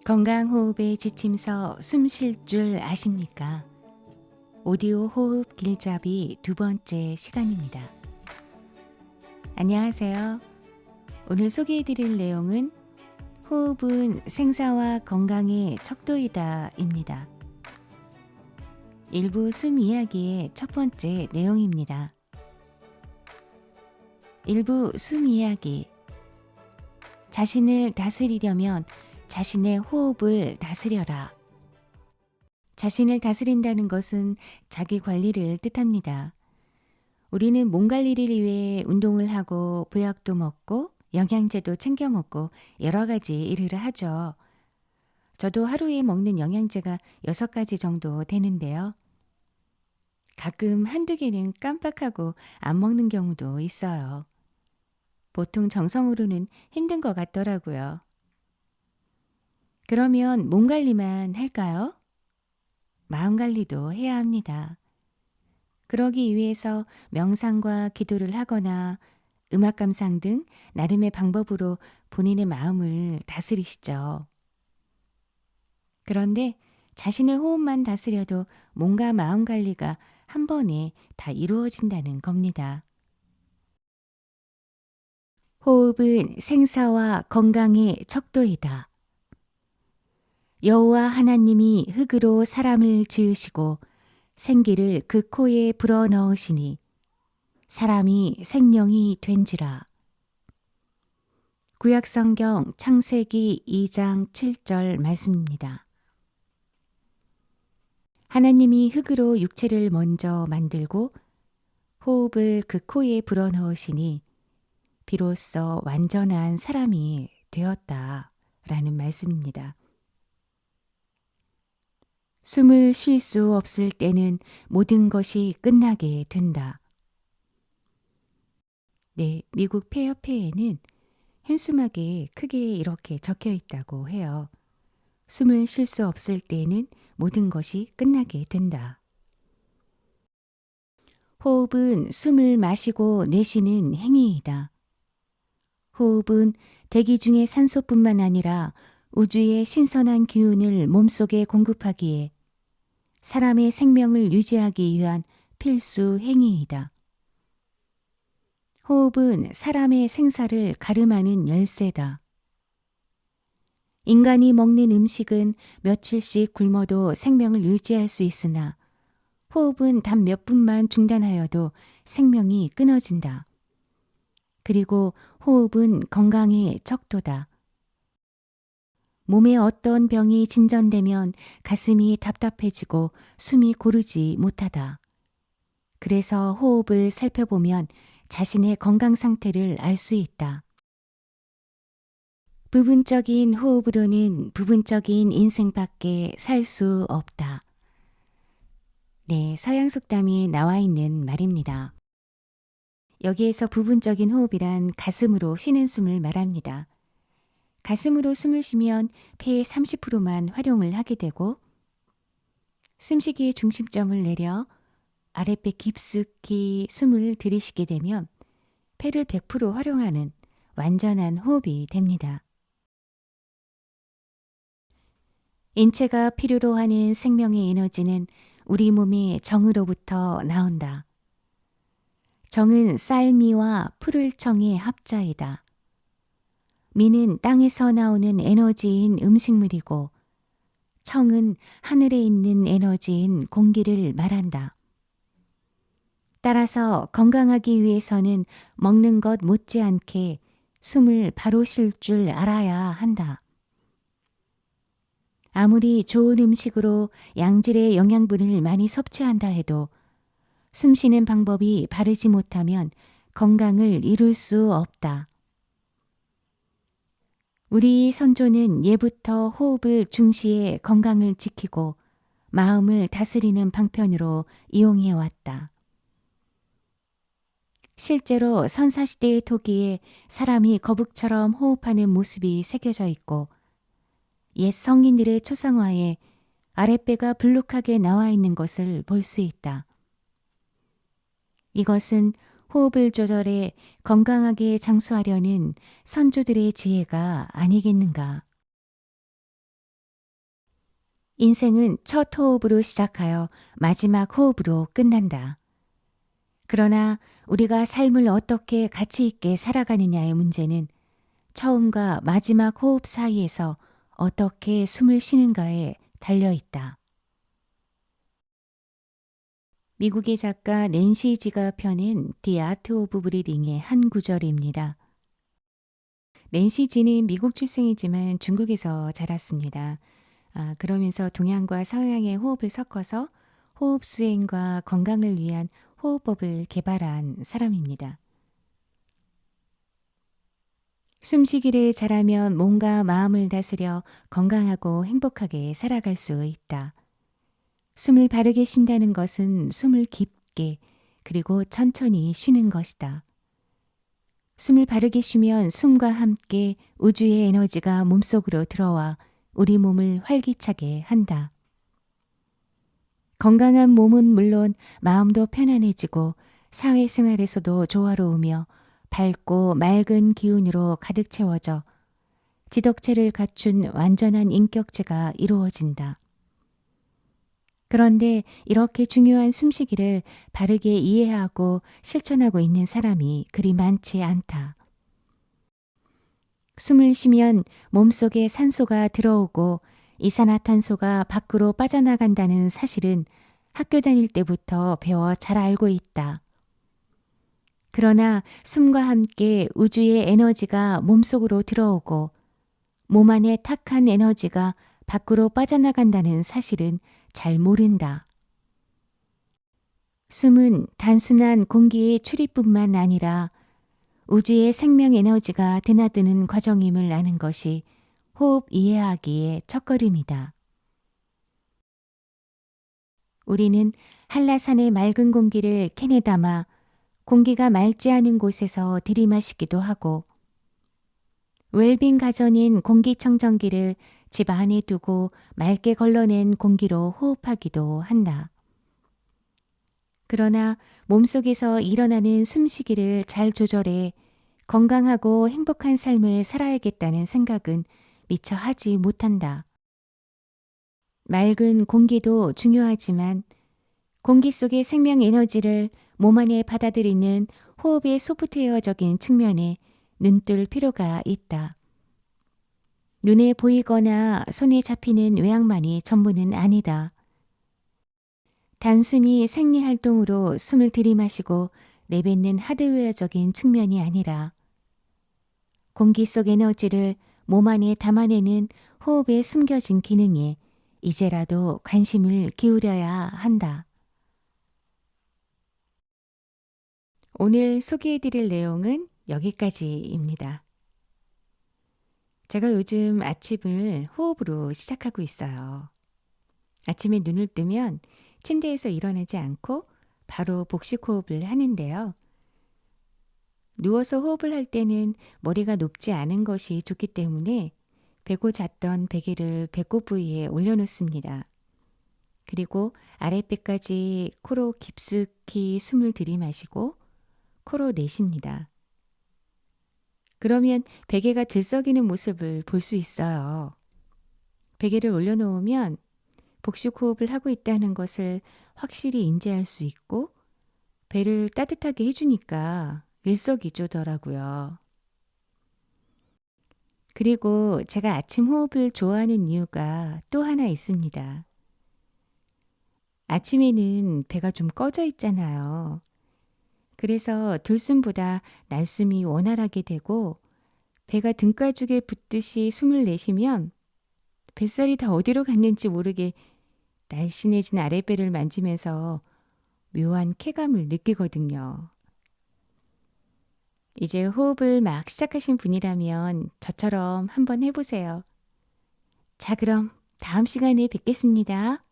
건강호흡의 지침서 숨 쉴 줄 아십니까? 오디오 호흡 길잡이 두 번째 시간입니다. 안녕하세요. 오늘 소개해드릴 내용은 호흡은 생사와 건강의 척도이다 입니다. 일부 숨 이야기의 첫 번째 내용입니다. 일부 숨 이야기. 자신을 다스리려면 자신의 호흡을 다스려라. 자신을 다스린다는 것은 자기 관리를 뜻합니다. 우리는 몸 관리를 위해 운동을 하고 보약도 먹고 영양제도 챙겨 먹고 여러 가지 일을 하죠. 저도 하루에 먹는 영양제가 6가지 정도 되는데요. 가끔 한두 개는 깜빡하고 안 먹는 경우도 있어요. 보통 정성으로는 힘든 것 같더라고요. 그러면 몸 관리만 할까요? 마음 관리도 해야 합니다. 그러기 위해서 명상과 기도를 하거나 음악 감상 등 나름의 방법으로 본인의 마음을 다스리시죠. 그런데 자신의 호흡만 다스려도 몸과 마음 관리가 한 번에 다 이루어진다는 겁니다. 호흡은 생사와 건강의 척도이다. 여호와 하나님이 흙으로 사람을 지으시고 생기를 그 코에 불어넣으시니 사람이 생명이 된지라. 구약성경 창세기 2장 7절 말씀입니다. 하나님이 흙으로 육체를 먼저 만들고 호흡을 그 코에 불어넣으시니 비로소 완전한 사람이 되었다라는 말씀입니다. 숨을 쉴 수 없을 때는 모든 것이 끝나게 된다. 네, 미국 폐협회에는 현수막에 크게 이렇게 적혀 있다고 해요. 숨을 쉴 수 없을 때는 모든 것이 끝나게 된다. 호흡은 숨을 마시고 내쉬는 행위이다. 호흡은 대기 중의 산소뿐만 아니라 우주의 신선한 기운을 몸속에 공급하기에 사람의 생명을 유지하기 위한 필수 행위이다. 호흡은 사람의 생사를 가름하는 열쇠다. 인간이 먹는 음식은 며칠씩 굶어도 생명을 유지할 수 있으나 호흡은 단 몇 분만 중단하여도 생명이 끊어진다. 그리고 호흡은 건강의 척도다. 몸에 어떤 병이 진전되면 가슴이 답답해지고 숨이 고르지 못하다. 그래서 호흡을 살펴보면 자신의 건강 상태를 알 수 있다. 부분적인 호흡으로는 부분적인 인생밖에 살 수 없다. 네, 서양 속담에 나와 있는 말입니다. 여기에서 부분적인 호흡이란 가슴으로 쉬는 숨을 말합니다. 가슴으로 숨을 쉬면 폐의 30%만 활용을 하게 되고 숨쉬기의 중심점을 내려 아랫배 깊숙이 숨을 들이쉬게 되면 폐를 100% 활용하는 완전한 호흡이 됩니다. 인체가 필요로 하는 생명의 에너지는 우리 몸의 정으로부터 나온다. 정은 쌀미와 푸를 청의 합자이다. 미는 땅에서 나오는 에너지인 음식물이고 청은 하늘에 있는 에너지인 공기를 말한다. 따라서 건강하기 위해서는 먹는 것 못지않게 숨을 바로 쉴 줄 알아야 한다. 아무리 좋은 음식으로 양질의 영양분을 많이 섭취한다 해도 숨 쉬는 방법이 바르지 못하면 건강을 이룰 수 없다. 우리 선조는 예부터 호흡을 중시해 건강을 지키고 마음을 다스리는 방편으로 이용해 왔다. 실제로 선사시대의 토기에 사람이 거북처럼 호흡하는 모습이 새겨져 있고 옛 성인들의 초상화에 아랫배가 불룩하게 나와 있는 것을 볼 수 있다. 이것은 호흡을 조절해 건강하게 장수하려는 선조들의 지혜가 아니겠는가. 인생은 첫 호흡으로 시작하여 마지막 호흡으로 끝난다. 그러나 우리가 삶을 어떻게 가치 있게 살아가느냐의 문제는 처음과 마지막 호흡 사이에서 어떻게 숨을 쉬는가에 달려 있다. 미국의 작가 낸시 지가 펴낸 The Art of Breathing의 한 구절입니다. 낸시 지는 미국 출생이지만 중국에서 자랐습니다. 그러면서 동양과 서양의 호흡을 섞어서 호흡 수행과 건강을 위한 호흡법을 개발한 사람입니다. 숨쉬기를 잘하면 몸과 마음을 다스려 건강하고 행복하게 살아갈 수 있다. 숨을 바르게 쉰다는 것은 숨을 깊게 그리고 천천히 쉬는 것이다. 숨을 바르게 쉬면 숨과 함께 우주의 에너지가 몸속으로 들어와 우리 몸을 활기차게 한다. 건강한 몸은 물론 마음도 편안해지고 사회생활에서도 조화로우며 밝고 맑은 기운으로 가득 채워져 지덕체를 갖춘 완전한 인격체가 이루어진다. 그런데 이렇게 중요한 숨쉬기를 바르게 이해하고 실천하고 있는 사람이 그리 많지 않다. 숨을 쉬면 몸속에 산소가 들어오고 이산화탄소가 밖으로 빠져나간다는 사실은 학교 다닐 때부터 배워 잘 알고 있다. 그러나 숨과 함께 우주의 에너지가 몸속으로 들어오고 몸 안에 탁한 에너지가 밖으로 빠져나간다는 사실은 잘 모른다. 숨은 단순한 공기의 출입뿐만 아니라 우주의 생명 에너지가 드나드는 과정임을 아는 것이 호흡 이해하기의 첫걸음이다. 우리는 한라산의 맑은 공기를 캔에 담아 공기가 맑지 않은 곳에서 들이마시기도 하고 웰빙 가전인 공기청정기를 집 안에 두고 맑게 걸러낸 공기로 호흡하기도 한다. 그러나 몸속에서 일어나는 숨쉬기를 잘 조절해 건강하고 행복한 삶을 살아야겠다는 생각은 미처 하지 못한다. 맑은 공기도 중요하지만 공기 속의 생명 에너지를 몸 안에 받아들이는 호흡의 소프트웨어적인 측면에 눈뜰 필요가 있다. 눈에 보이거나 손에 잡히는 외양만이 전부는 아니다. 단순히 생리활동으로 숨을 들이마시고 내뱉는 하드웨어적인 측면이 아니라 공기 속 에너지를 몸 안에 담아내는 호흡에 숨겨진 기능에 이제라도 관심을 기울여야 한다. 오늘 소개해드릴 내용은 여기까지입니다. 제가 요즘 아침을 호흡으로 시작하고 있어요. 아침에 눈을 뜨면 침대에서 일어나지 않고 바로 복식 호흡을 하는데요. 누워서 호흡을 할 때는 머리가 높지 않은 것이 좋기 때문에 베고 잤던 베개를 배꼽 부위에 올려놓습니다. 그리고 아랫배까지 코로 깊숙이 숨을 들이마시고 코로 내쉽니다. 그러면 베개가 들썩이는 모습을 볼 수 있어요. 베개를 올려놓으면 복식 호흡을 하고 있다는 것을 확실히 인지할 수 있고 배를 따뜻하게 해주니까 일석이조더라고요. 그리고 제가 아침 호흡을 좋아하는 이유가 또 하나 있습니다. 아침에는 배가 좀 꺼져 있잖아요. 그래서 들숨보다 날숨이 원활하게 되고 배가 등가죽에 붙듯이 숨을 내쉬면 뱃살이 다 어디로 갔는지 모르게 날씬해진 아랫배를 만지면서 묘한 쾌감을 느끼거든요. 이제 호흡을 막 시작하신 분이라면 저처럼 한번 해보세요. 자, 그럼 다음 시간에 뵙겠습니다.